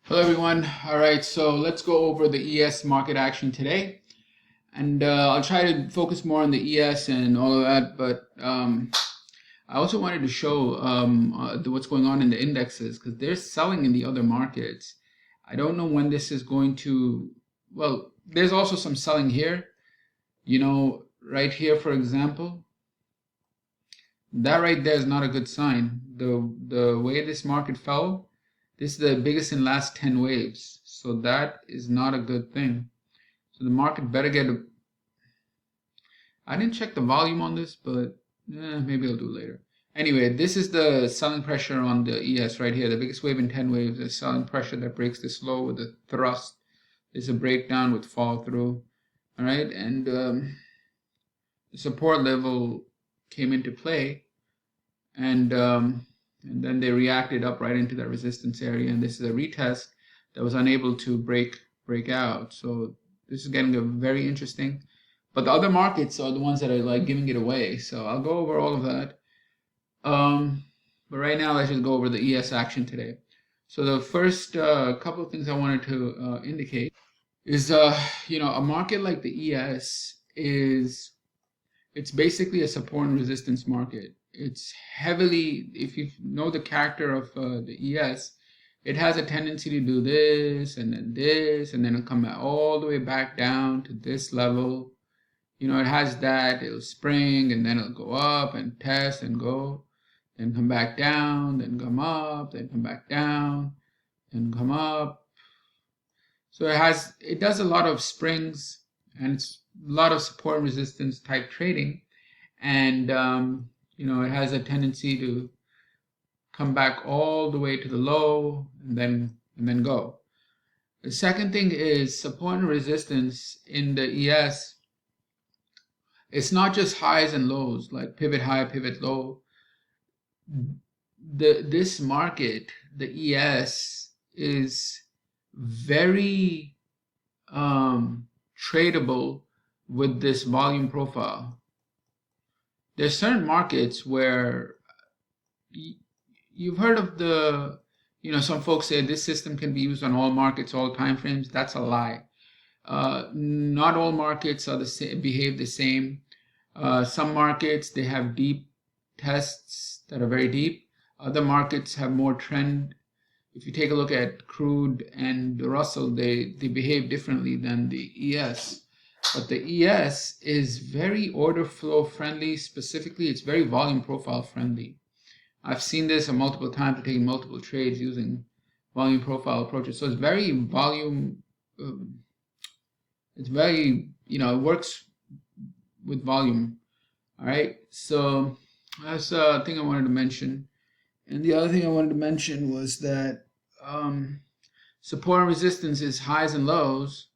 Hello everyone. All right, so let's go over the ES market action today, and I'll try to focus more on the ES and all of that. But I also wanted to show what's going on in the indexes because they're selling in the other markets. I don't know when this is going to. Well, there's also some selling here. Right here, for example, that right there is not a good sign. The way this market fell. This is the biggest in last 10 waves. So that is not a good thing. So the market better get a... I didn't check the volume on this, but maybe I'll do it later. Anyway, this is the selling pressure on the ES right here. The biggest wave in 10 waves is selling pressure that breaks this low with a thrust. This is a breakdown with fall through. All right, and the support level came into play, and then they reacted up right into that resistance area, and this is a retest that was unable to break out. So this is getting very interesting, but the other markets are the ones that are like giving it away. So I'll go over all of that, but right now let's just go over the ES action today. So the first couple of things I wanted to indicate is a market like the ES it's basically a support and resistance market. It's heavily, if you know the character of the ES, it has a tendency to do this, and then it'll come all the way back down to this level. It has that, it'll spring, and then it'll go up and test and go, then come back down, then come up, then come back down, then come up. So it does a lot of springs, and it's a lot of support and resistance type trading. And it has a tendency to come back all the way to the low and then go. The second thing is support and resistance in the ES. It's not just highs and lows, like pivot high, pivot low. This market, the ES, is very tradable with this volume profile. There's certain markets where you've heard of some folks say this system can be used on all markets, all time frames. That's a lie. Not all markets are the same, behave the same. Some markets, they have deep tests that are very deep. Other markets have more trend. If you take a look at crude and the Russell, they behave differently than the ES. But the ES is very order flow friendly. Specifically, it's very volume profile friendly. I've seen this multiple times, taking multiple trades using volume profile approaches. So it's very volume. It's very, it works with volume. All right. So that's a thing I wanted to mention. And the other thing I wanted to mention was that support and resistance is highs and lows.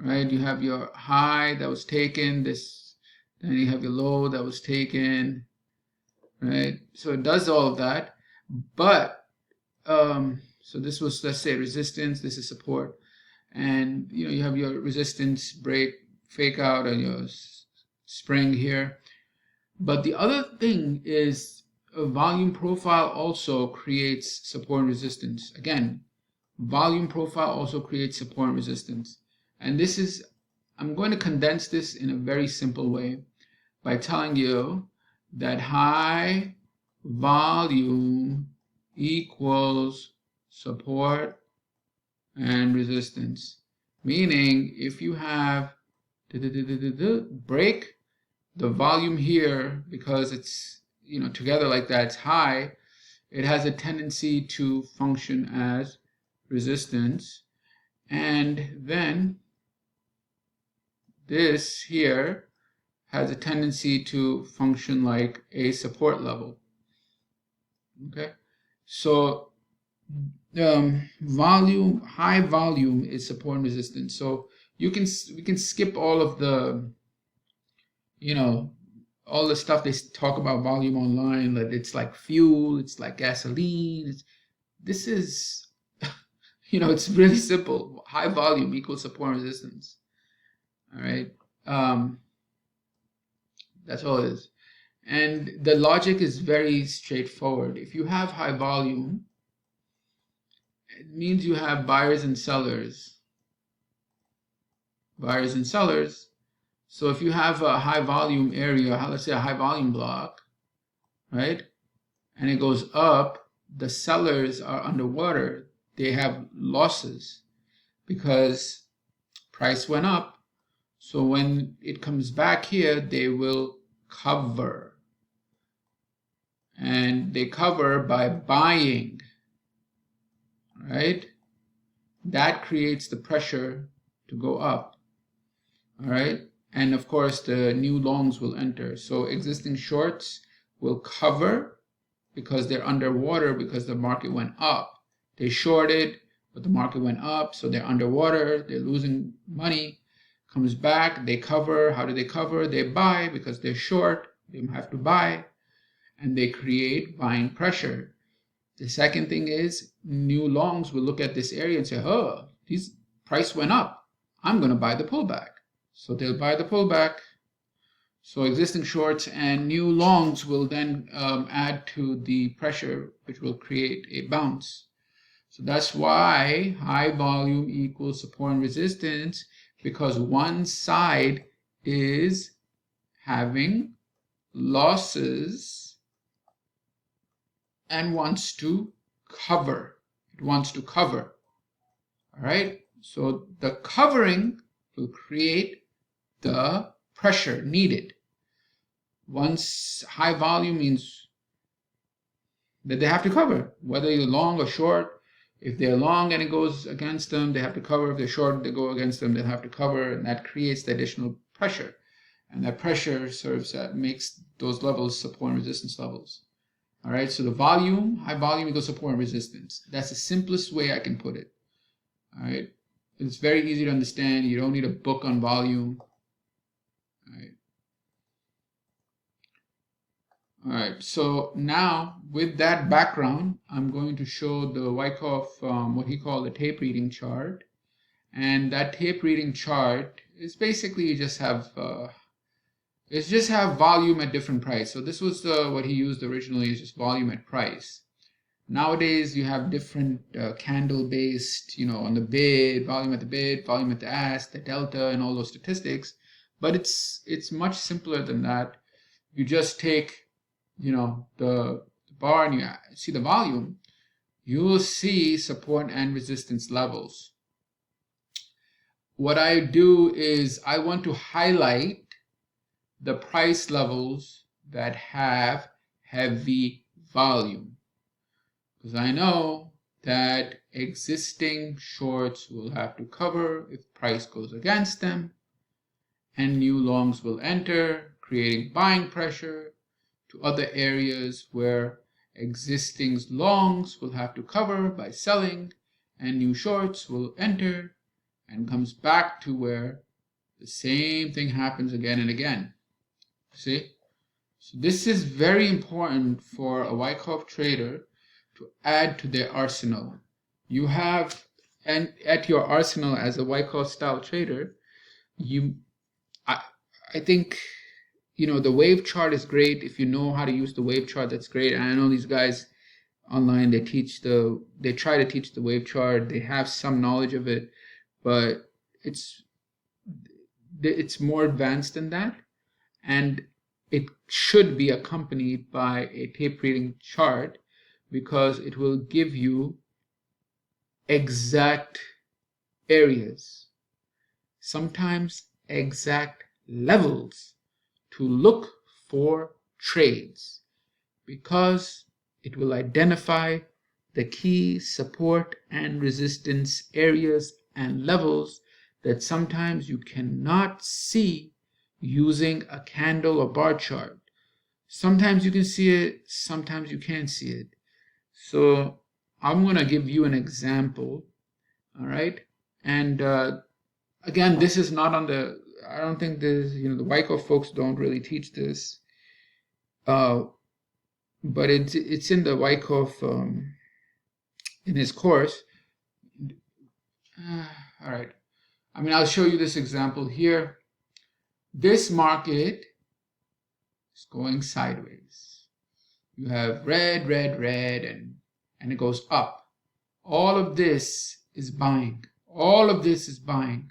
Right, you have your high that was taken, then you have your low that was taken, right? So it does all of that, but so this was, let's say, resistance, this is support, and you have your resistance break, fake out, and your spring here. But the other thing is a volume profile also creates support and resistance. Again, volume profile also creates support and resistance. And I'm going to condense this in a very simple way by telling you that high volume equals support and resistance. Meaning, if you have break the volume here, because it's together like that, it's high, it has a tendency to function as resistance, and then this here has a tendency to function like a support level. Okay, so volume, high volume is support and resistance. So we can skip all of the all the stuff they talk about volume online, that it's like fuel, it's like gasoline. This is it's really simple. High volume equals support and resistance. All right. That's all it is. And the logic is very straightforward. If you have high volume It means you have buyers and sellers. Buyers and sellers. So if you have a high volume area, let's say a high volume block, right? And it goes up, the sellers are underwater. They have losses because price went up. So when it comes back here, they will cover. And they cover by buying, right? That creates the pressure to go up, all right? And of course, the new longs will enter. So existing shorts will cover because they're underwater because the market went up. They shorted, but the market went up, so they're underwater, they're losing money. Comes back, they cover. How do they cover? They buy because they're short, they have to buy, and they create buying pressure. The second thing is new longs will look at this area and say, oh, this price went up, I'm going to buy the pullback. So they'll buy the pullback. So existing shorts and new longs will then add to the pressure, which will create a bounce. So that's why high volume equals support and resistance, because one side is having losses and wants to cover. It wants to cover. All right. So the covering will create the pressure needed. Once high volume means that they have to cover, whether you're long or short. If they're long and it goes against them, they have to cover. If they're short, they go against them, they have to cover, and that creates the additional pressure. And that pressure serves that makes those levels support and resistance levels. All right, so the volume, high volume equals support and resistance. That's the simplest way I can put it. All right, it's very easy to understand. You don't need a book on volume. All right. All right, so now with that background, I'm going to show the Wyckoff, what he called the tape reading chart. And that tape reading chart is basically you just have volume at different price. So this was what he used originally, is just volume at price. Nowadays you have different candle based, on the bid, volume at the bid, volume at the ask, the delta, and all those statistics. But it's much simpler than that. You just take the bar and you see the volume, you will see support and resistance levels. What I do is I want to highlight the price levels that have heavy volume, because I know that existing shorts will have to cover if price goes against them, and new longs will enter, creating buying pressure to other areas where existing longs will have to cover by selling, and new shorts will enter, and comes back to where the same thing happens again and again. See? So this is very important for a Wyckoff trader to add to their arsenal. You have, and at your arsenal as a Wyckoff style trader, I think the wave chart is great. If you know how to use the wave chart, that's great. And I know these guys online, they try to teach the wave chart. They have some knowledge of it, but it's more advanced than that. And it should be accompanied by a tape reading chart, because it will give you exact areas, sometimes exact levels to look for trades, because it will identify the key support and resistance areas and levels that sometimes you cannot see using a candle or bar chart. Sometimes you can see it, sometimes you can't see it. So I'm going to give you an example, all right? And again, this is not on the, I don't think this, the Wyckoff folks don't really teach this, but it's in the Wyckoff, in his course. All right. I'll show you this example here. This market is going sideways. You have red, red, red, and it goes up. all of this is buying. All of this is buying.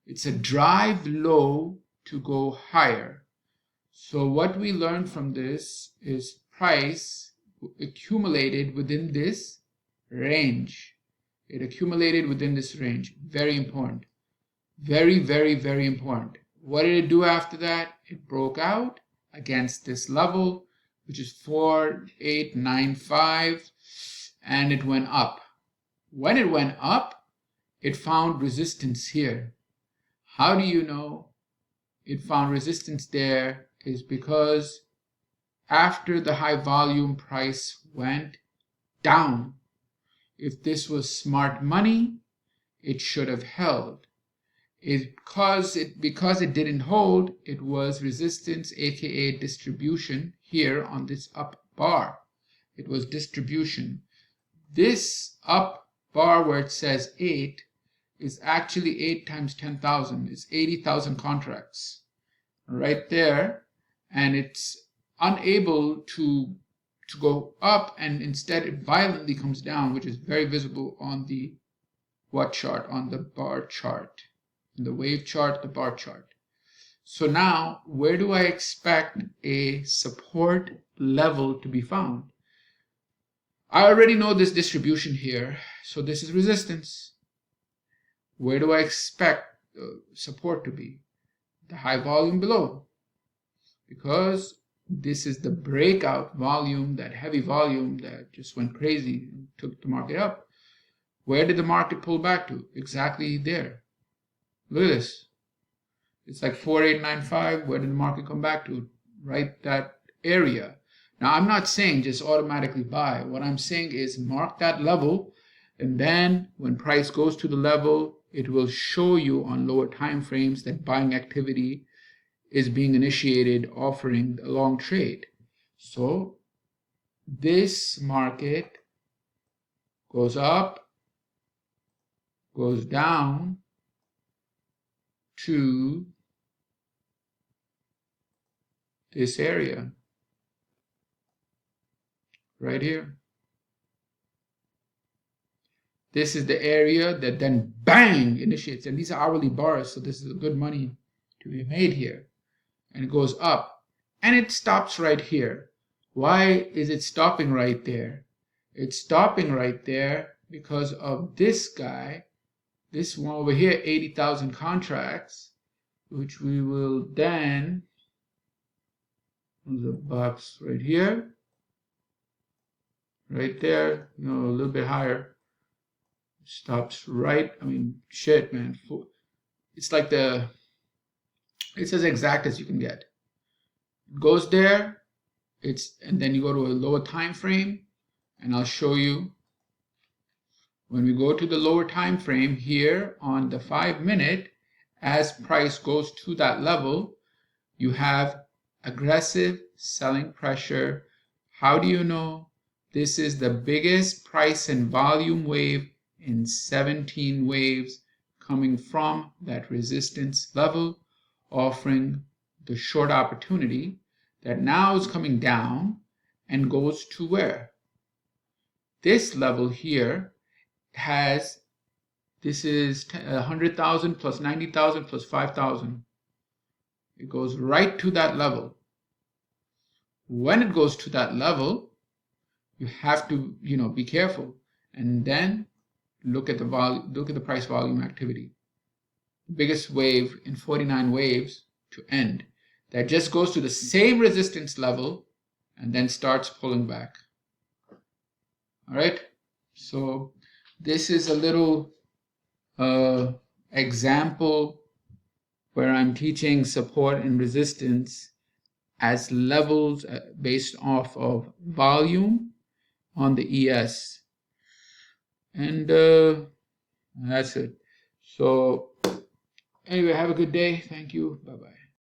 It's a drive low to go higher. So what we learned from this is price accumulated within this range. It accumulated within this range. Very important. Very, very, very important. What did it do after that? It broke out against this level, which is 4895, and it went up. When it went up, it found resistance here. How do you know it found resistance there? Is because after the high volume price went down. If this was smart money, it should have held. Because it didn't hold, it was resistance, aka distribution, here on this up bar. It was distribution. This up bar where it says 8 is actually 8 times 10,000. It's 80,000 contracts right there, and it's unable to go up, and instead it violently comes down, which is very visible on the what chart? On the bar chart. The wave chart, the bar chart. So now, where do I expect a support level to be found? I already know this distribution here, so this is resistance. Where do I expect support to be? The high volume below. Because this is the breakout volume, that heavy volume that just went crazy and took the market up. Where did the market pull back to? Exactly there. Look at this. It's like 4895. Where did the market come back to? Right that area. Now, I'm not saying just automatically buy. What I'm saying is mark that level, and then when price goes to the level, it will show you on lower time frames that buying activity is being initiated, offering a long trade. So this market goes up, goes down to this area right here. This is the area that then bang initiates, and these are hourly bars, so this is a good money to be made here. And it goes up, and it stops right here. Why is it stopping right there? It's stopping right there because of this guy, this one over here, 80,000 contracts, which we will then, the box right here, right there, a little bit higher, stops right, shit, man. It's like it's as exact as you can get. It goes there, and then you go to a lower time frame, and I'll show you. When we go to the lower time frame here on the 5-minute, as price goes to that level, you have aggressive selling pressure. How do you know? This is the biggest price and volume wave in 17 waves coming from that resistance level, offering the short opportunity that now is coming down and goes to where? This level here this is 100,000 plus 90,000 plus 5,000. It goes right to that level. When it goes to that level, you have to, be careful, and then look at the price volume activity. The biggest wave in 49 waves to end. That just goes to the same resistance level and then starts pulling back. All right. So this is a little example where I'm teaching support and resistance as levels based off of volume on the ES. And that's it. So anyway, have a good day. Thank you. Bye-bye.